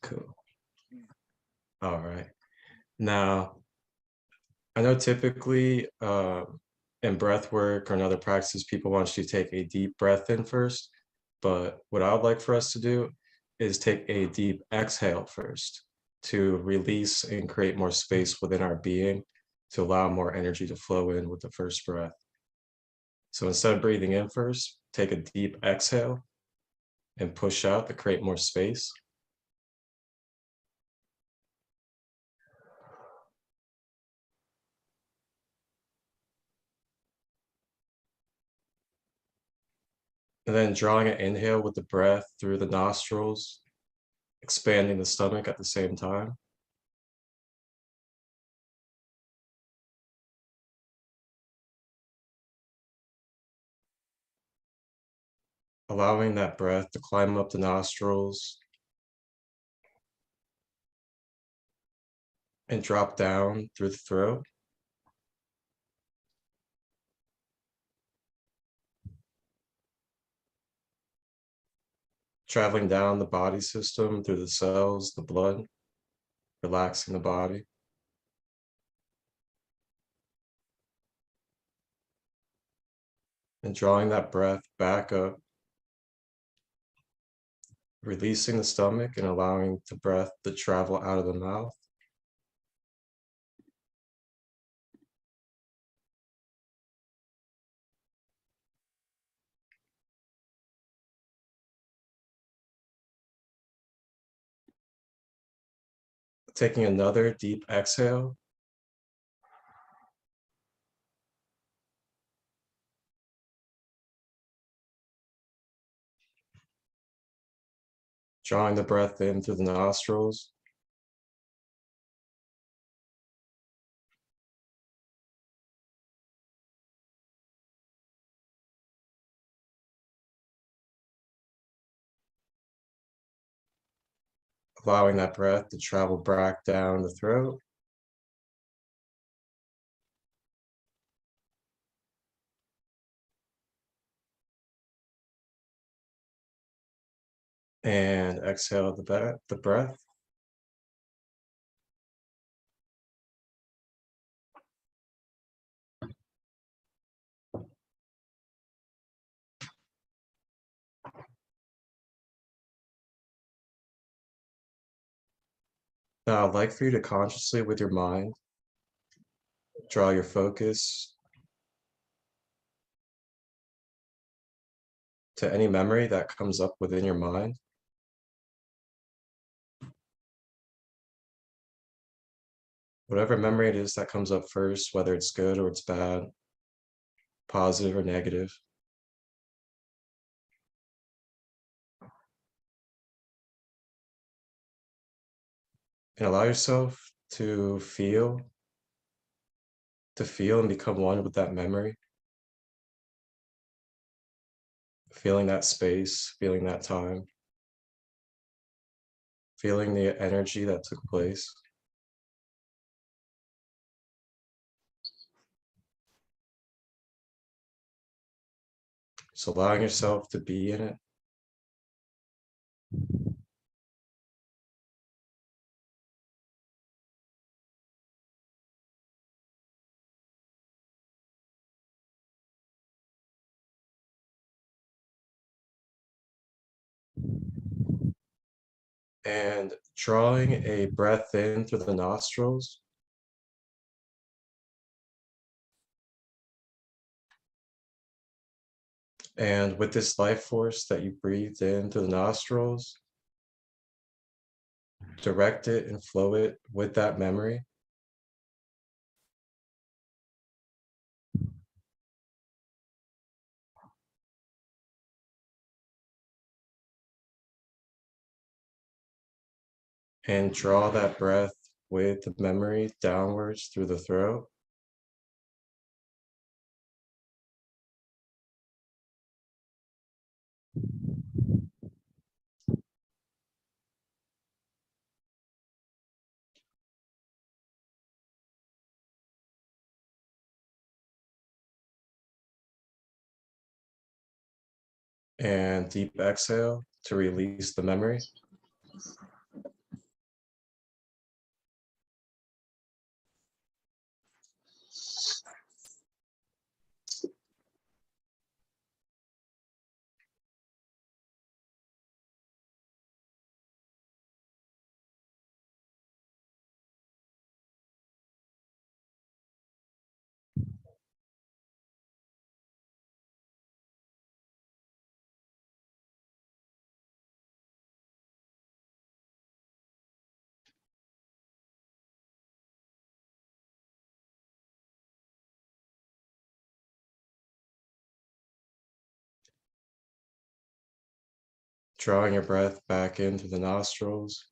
Cool. All right. Now, I know typically in breath work or in other practices, people want you to take a deep breath in first. But what I would like for us to do is take a deep exhale first to release and create more space within our being to allow more energy to flow in with the first breath. So instead of breathing in first, take a deep exhale and push out to create more space. And then drawing an inhale with the breath through the nostrils, expanding the stomach at the same time. Allowing that breath to climb up the nostrils and drop down through the throat. Traveling down the body system through the cells, the blood, relaxing the body. And drawing that breath back up, releasing the stomach and allowing the breath to travel out of the mouth. Taking another deep exhale. Drawing the breath in through the nostrils. Allowing that breath to travel back down the throat. And exhale the breath. Now I'd like for you to consciously with your mind, draw your focus to any memory that comes up within your mind. Whatever memory it is that comes up first, whether it's good or it's bad, positive or negative. And allow yourself to feel and become one with that memory. Feeling that space, feeling that time, feeling the energy that took place. So allowing yourself to be in it. And drawing a breath in through the nostrils. And with this life force that you breathed in through the nostrils, direct it and flow it with that memory. And draw that breath with the memory downwards through the throat. And deep exhale to release the memory. drawing your breath back in through the nostrils.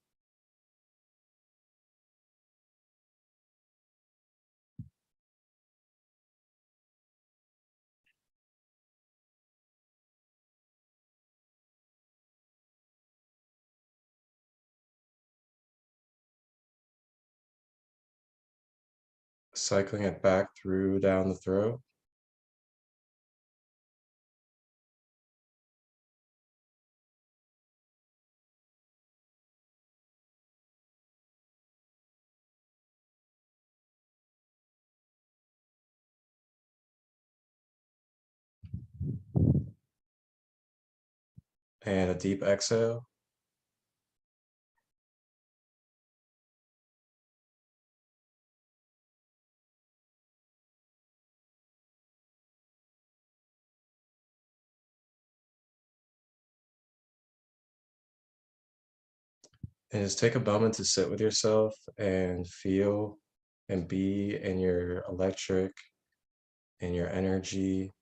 Cycling it back through down the throat. And a deep exhale. And just take a moment to sit with yourself and feel and be in your electric and your energy.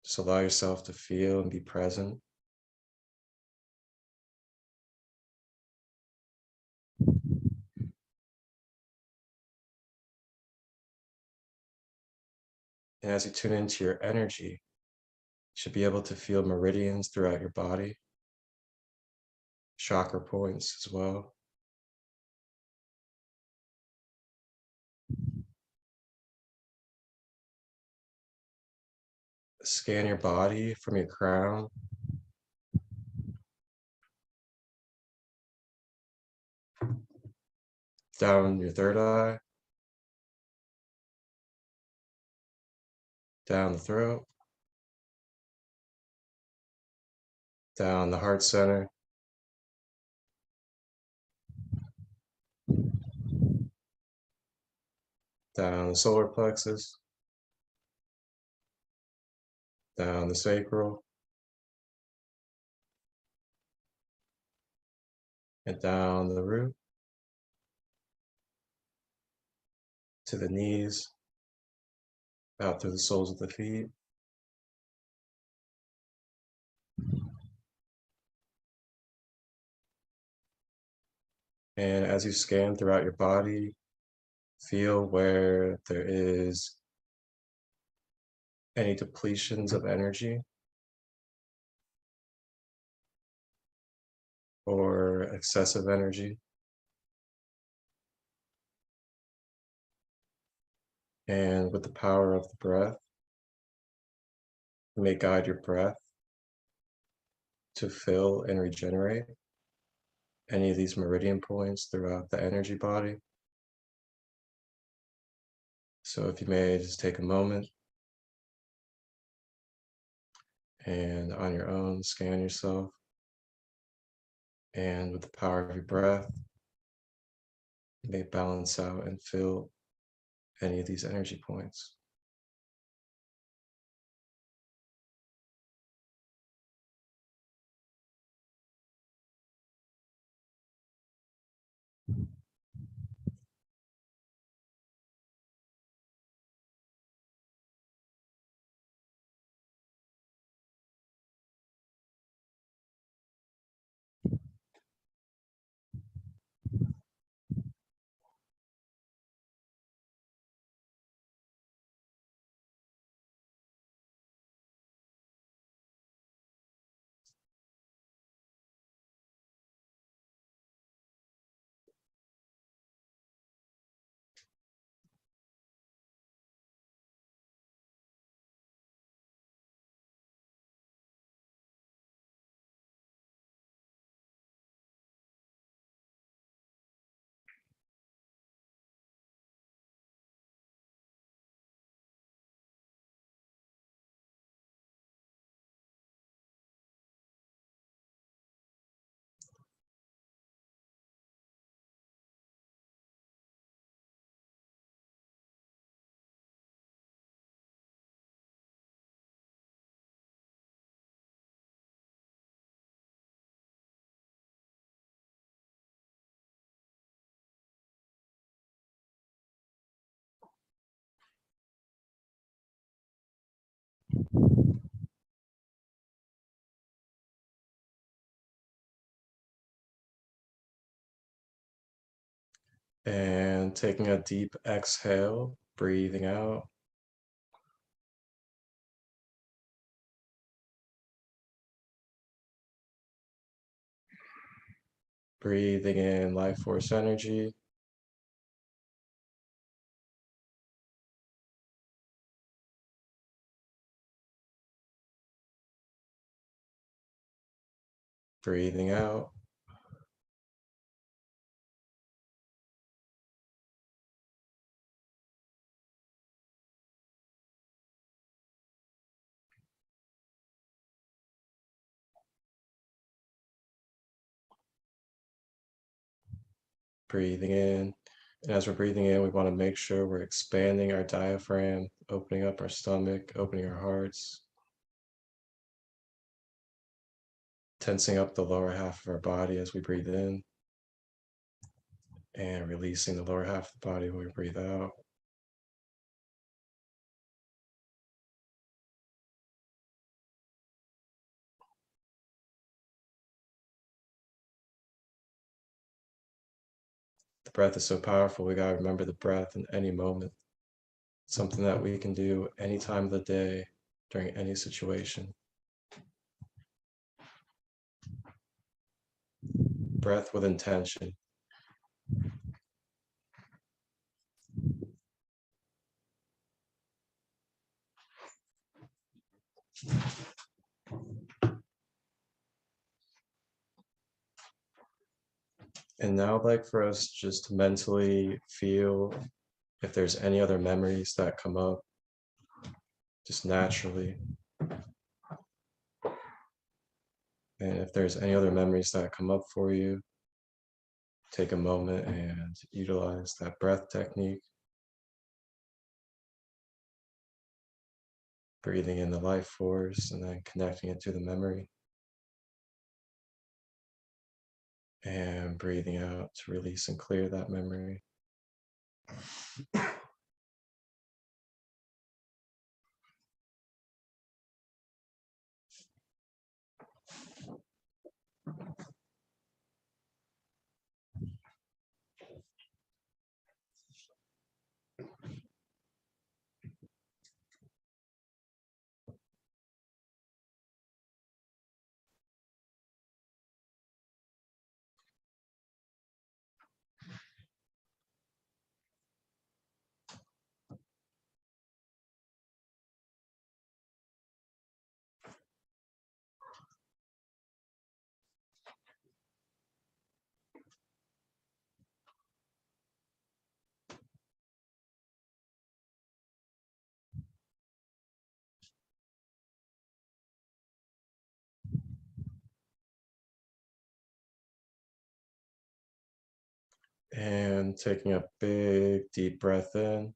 Just allow yourself to feel and be present. And as you tune into your energy, you should be able to feel meridians throughout your body, chakra points as well. Scan your body from your crown down your third eye, down the throat, down the heart center, down the solar plexus, down the sacral, and down the root to the knees, out through the soles of the feet. And as you scan throughout your body, feel where there is any depletions of energy or excessive energy. And with the power of the breath, you may guide your breath to fill and regenerate any of these meridian points throughout the energy body. So if you may just take a moment and on your own scan yourself, and with the power of your breath, you may balance out and fill any of these energy points. And taking a deep exhale, breathing out. Breathing in life force energy. Breathing out. Breathing in. And as we're breathing in, we want to make sure we're expanding our diaphragm, opening up our stomach, opening our hearts, tensing up the lower half of our body as we breathe in, and releasing the lower half of the body when we breathe out. The breath is so powerful, we gotta remember the breath in any moment. It's something that we can do any time of the day, during any situation. Breath with intention. And now I'd like for us just to mentally feel if there's any other memories that come up, just naturally. And if there's any other memories that come up for you, take a moment and utilize that breath technique. Breathing in the life force and then connecting it to the memory. And breathing out to release and clear that memory. And taking a big deep breath in.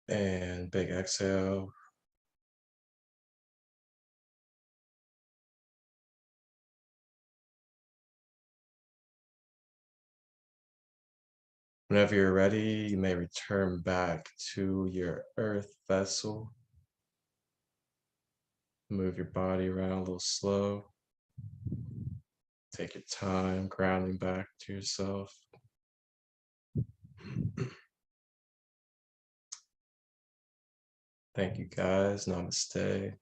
And big exhale. Whenever you're ready, you may return back to your earth vessel. Move your body around a little slow. Take your time grounding back to yourself. Thank you guys. Namaste.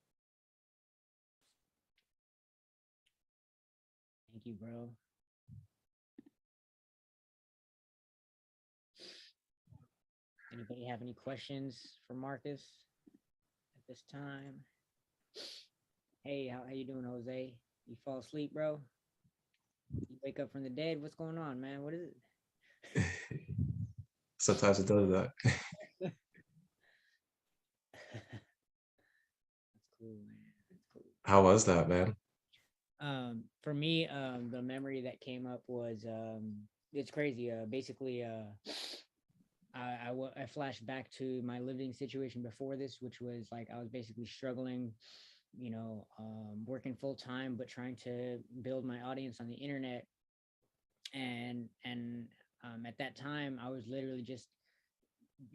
Thank you, bro. Anybody have any questions for Marcus at this time? Hey, how you doing, Jose? You fall asleep, bro? You wake up from the dead? What's going on, man? What is it? Sometimes it does that. That's cool, man. That's cool. How was that, man? For me, the memory that came up was it's crazy. Basically, I flashed back to my living situation before this, which was like I was basically struggling, working full time, but trying to build my audience on the internet. And at that time, I was literally just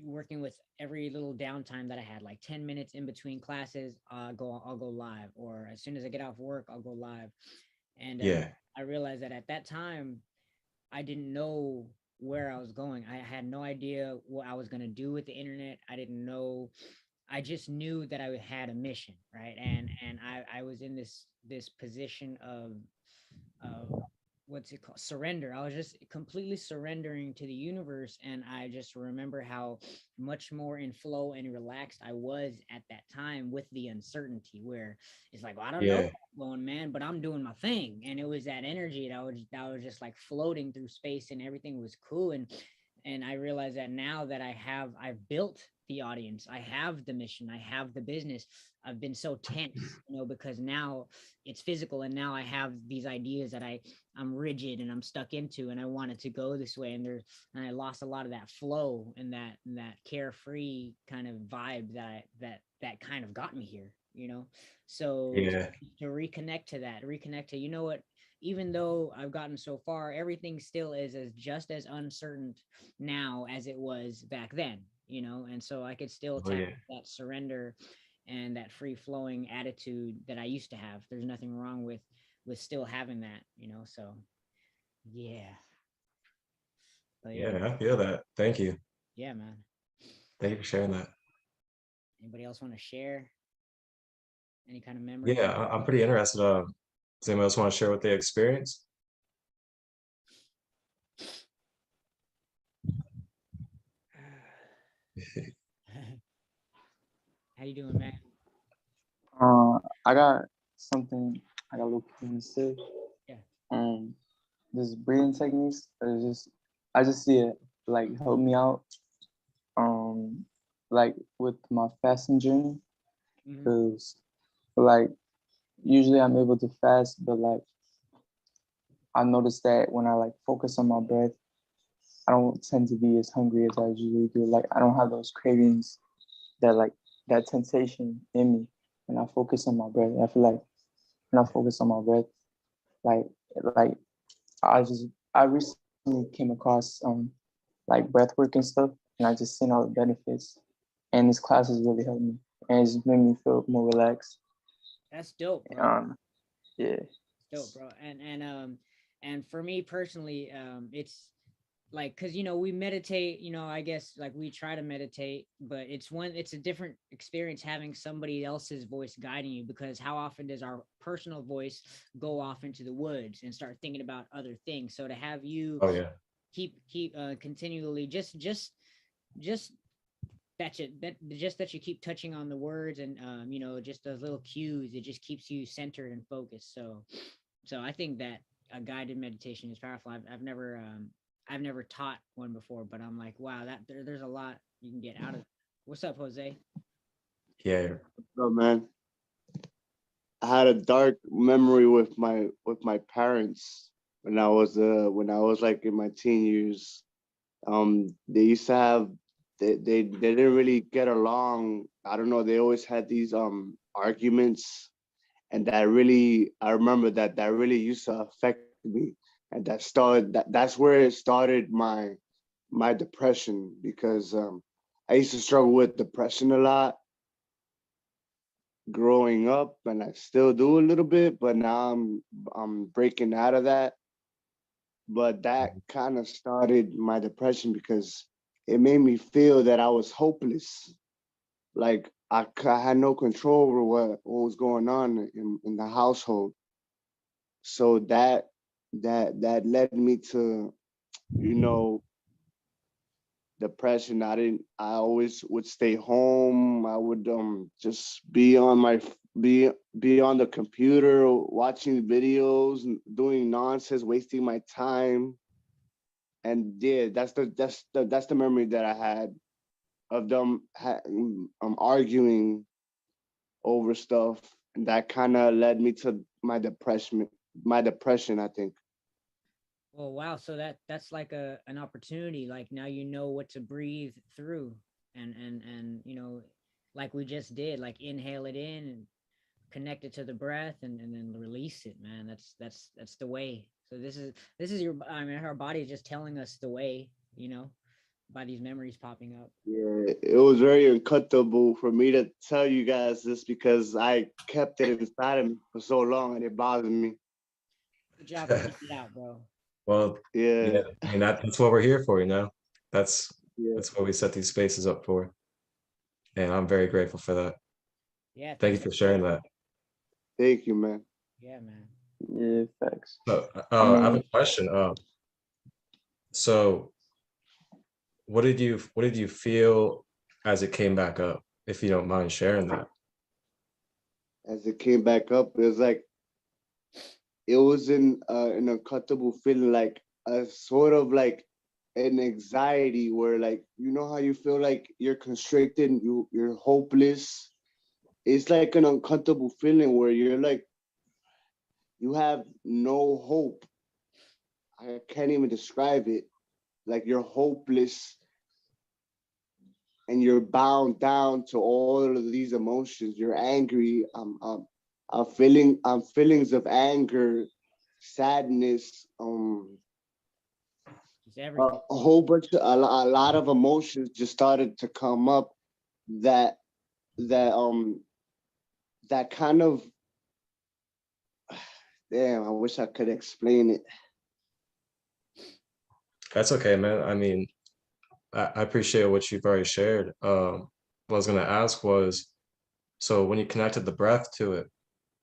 working with every little downtime that I had, like 10 minutes in between classes, I'll go live, or as soon as I get off work, I'll go live. And Yeah. I realized that at that time, I didn't know where I was going. I had no idea what I was going to do with the internet. I didn't know. I just knew that I had a mission, right? And I was in this position of what's it called, surrender. I was just completely surrendering to the universe, and I just remember how much more in flow and relaxed I was at that time with the uncertainty, where it's like, well, I don't know Yeah. what's going, man, but I'm doing my thing. And it was that energy that was just like floating through space, and everything was cool. And I realize that now that I've built the audience, I have the mission, I have the business. I've been so tense, because now it's physical, and now I have these ideas that I'm rigid and I'm stuck into, and I want it to go this way. And I lost a lot of that flow and that carefree kind of vibe that kind of got me here. So Yeah. to reconnect to that, reconnect to, what, even though I've gotten so far, everything still is as just as uncertain now as it was back then. And so I could still Oh tap yeah. that surrender and that free flowing attitude that I used to have. There's nothing wrong with still having that. So yeah. But yeah, Yeah, I feel that. Thank you. yeah, man. Thank you for sharing that. Anybody else want to share any kind of memory? Yeah, I'm pretty interested. Does anyone else want to share what they experienced? How you doing, man? I got something I got a little thing to say. Yeah. This breathing techniques is I just see it like help me out. Like with my fasting journey, Mm-hmm. because like usually I'm able to fast, but like I noticed that when I like focus on my breath, I don't tend to be as hungry as I usually do. Like I don't have those cravings that like that temptation in me when I focus on my breath. I feel like when I focus on my breath, like like I recently came across like breath work and stuff, and I just seen all the benefits, and these classes really helped me, and it's made me feel more relaxed. That's dope, bro. Um, yeah, Dope, bro. And for me personally, it's like, because we meditate, I guess, like, we try to meditate, but it's a different experience having somebody else's voice guiding you, because how often does our personal voice go off into the woods and start thinking about other things? So to have you Oh yeah. keep continually just that you keep touching on the words, and just those little cues, it just keeps you centered and focused. So I think that a guided meditation is powerful. I've never taught one before, but I'm like, wow, there's a lot you can get out of it. What's up, Jose? Yeah. Oh man, I had a dark memory with my parents when I was like in my teen years. They used to have they didn't really get along. I don't know. They always had these arguments, and that really I remember that really used to affect me, and that's where it started my depression, because I used to struggle with depression a lot growing up, and I still do a little bit, but now I'm breaking out of that. But that kind of started my depression because it made me feel that I was hopeless. Like I had no control over what was going on in the household. So that led me to, you know, depression. I always would stay home. I would just be on the computer watching videos and doing nonsense, wasting my time. And yeah, that's the memory that I had of them arguing over stuff, and that kind of led me to my depression, I think. Well, wow. So that's like an opportunity. Like, now what to breathe through, and like we just did, like, inhale it in and connect it to the breath, and then release it, man. That's the way. So this is your, I mean, our body is just telling us the way, by these memories popping up. Yeah, it was very uncomfortable for me to tell you guys this because I kept it inside of me for so long and it bothered me. Good job for getting it out, bro. Well, Yeah, yeah, I mean that's what we're here for, you know. That's yeah. that's what we set these spaces up for. And I'm very grateful for that. Yeah, Thank you thanks. for sharing that. Thank you, man. Yeah, man. Yeah, facts. So, I I have a mean, question. So what did you feel as it came back up, if you don't mind sharing that? As it came back up, it was like it was in an uncomfortable feeling, like a sort of like an anxiety where like you know how you feel like you're constricted, you're hopeless. It's like an uncomfortable feeling where you're like you have no hope. I can't even describe it. Like you're hopeless and you're bound down to all of these emotions. You're angry. I'm feelings of anger, sadness, Just everything. a whole bunch of a lot of emotions just started to come up that that that kind of damn. I wish I could explain it. That's okay, man. I mean, I appreciate what you've already shared. What I was gonna ask was, so when you connected the breath to it,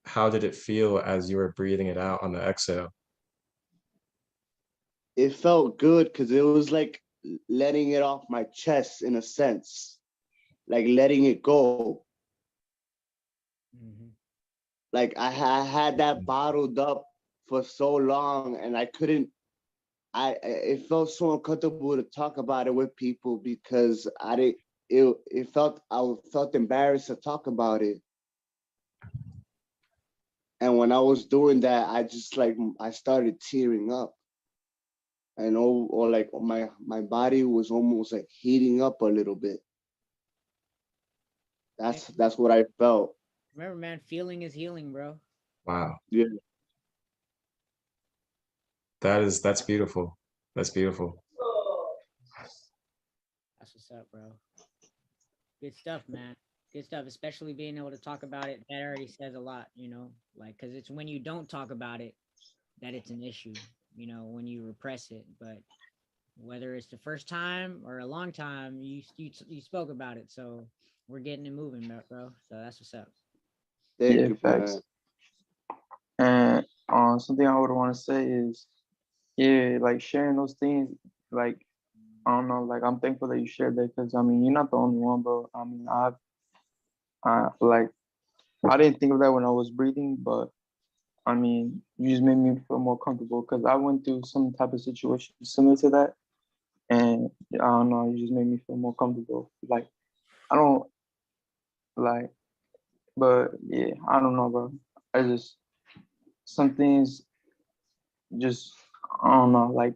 how did it feel as you were breathing it out on the exhale? It felt good because it was like letting it off my chest in a sense, like letting it go. Hmm. Like I had that bottled up for so long, and I couldn't. It felt so uncomfortable to talk about it with people because I didn't. It felt I felt embarrassed to talk about it. And when I was doing that, I just like I started tearing up, and or like my body was almost like heating up a little bit. That's what I felt. Remember, man, feeling is healing, bro. Wow, Yeah. that's beautiful. That's beautiful. That's what's up, bro. Good stuff, man. Good stuff, especially being able to talk about it. That already says a lot, like, because it's when you don't talk about it that it's an issue, when you repress it. But whether it's the first time or a long time, you spoke about it. So we're getting it moving, bro. So that's what's up. Thank yeah, you, facts. man. And something I would want to say is, yeah, like sharing those things, like I don't know, like I'm thankful that you shared that because I mean you're not the only one, bro. I mean like I didn't think of that when I was breathing, but I mean you just made me feel more comfortable because I went through some type of situation similar to that, and I don't know, you just made me feel more comfortable. Like I don't like, but yeah, I don't know, bro. I just some things just I don't know, like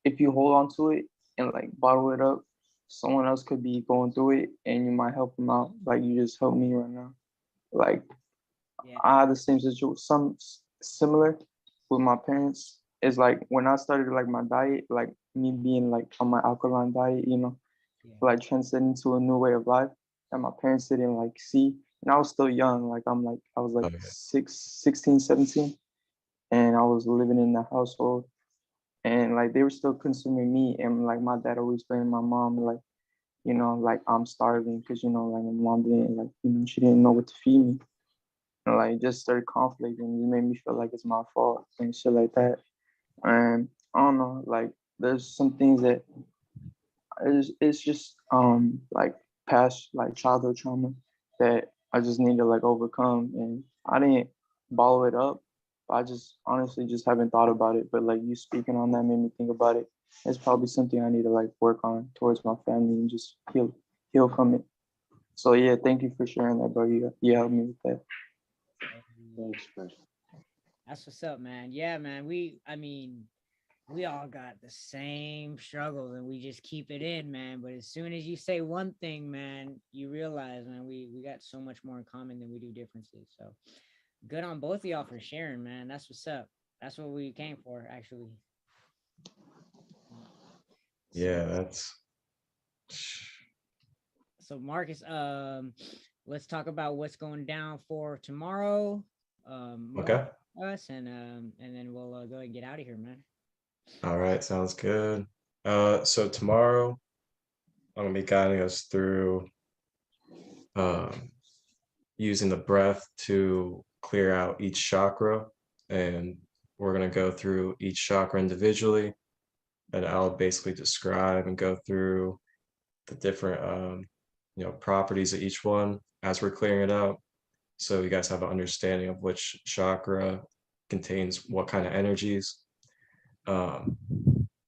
if you hold on to it and like bottle it up, someone else could be going through it and you might help them out. Like you just helped me right now. Like Yeah. I had the same situation, similar with my parents. It's like when I started like my diet, like me being like on my alkaline diet, Yeah. like transcending to a new way of life that my parents didn't like see. And I was still young, like I was like Okay. 16, 17, and I was living in the household and like they were still consuming meat and like my dad always blamed my mom like like I'm starving because like my mom didn't like she didn't know what to feed me and like it just started conflict and it made me feel like it's my fault and shit like that and I don't know like there's some things that it's just like past like childhood trauma that I just need to like overcome and I didn't bottle it up. I just honestly just haven't thought about it. But like you speaking on that made me think about it. It's probably something I need to like work on towards my family and just heal from it. So yeah, thank you for sharing that, bro. You helped me with that. Hey, Thanks, man. that's what's up, man. Yeah, man. I mean, we all got the same struggles and we just keep it in, man. But as soon as you say one thing, man, you realize, man, we got so much more in common than we do differences. So good on both of y'all for sharing, man. That's what's up. That's what we came for, actually. So Yeah, So Marcus, let's talk about what's going down for tomorrow. Okay. Us and then we'll go ahead and get out of here, man. All right, sounds good. So tomorrow I'm gonna be guiding us through using the breath to clear out each chakra, and we're gonna go through each chakra individually, and I'll basically describe and go through the different properties of each one as we're clearing it out, so you guys have an understanding of which chakra contains what kind of energies. And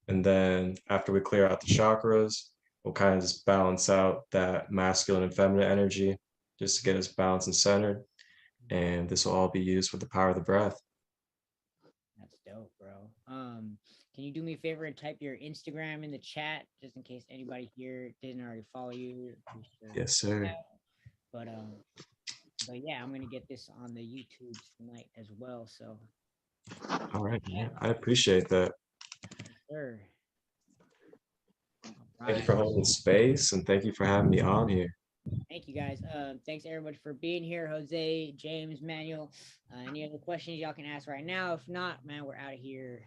then after we clear out the chakras, we'll kind of just balance out that masculine and feminine energy just to get us balanced and centered. And this will all be used with the power of the breath. That's dope, bro. Can you do me a favor and type your Instagram in the chat just in case anybody here didn't already follow you? Yes, sir. But yeah, I'm gonna get this on the YouTube tonight as well. So All right, man. I appreciate that. sure. Thank you for holding space, and thank you for having me on here. Thank you guys. Thanks everybody for being here. Jose, James, Manuel. Any other questions y'all can ask right now? If not, man, we're out of here.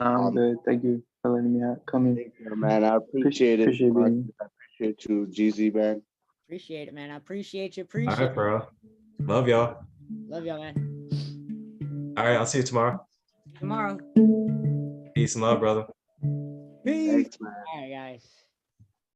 I'm good. Thank you for letting me come in. Thank you, man. I appreciate it. Appreciate being I appreciate you, GZ, man. Appreciate it, man. I appreciate you. All Appreciate right, bro. Love y'all. Love y'all, man. All right, I'll see you tomorrow. Tomorrow. Peace and love, brother. Peace. Thanks, man. All right.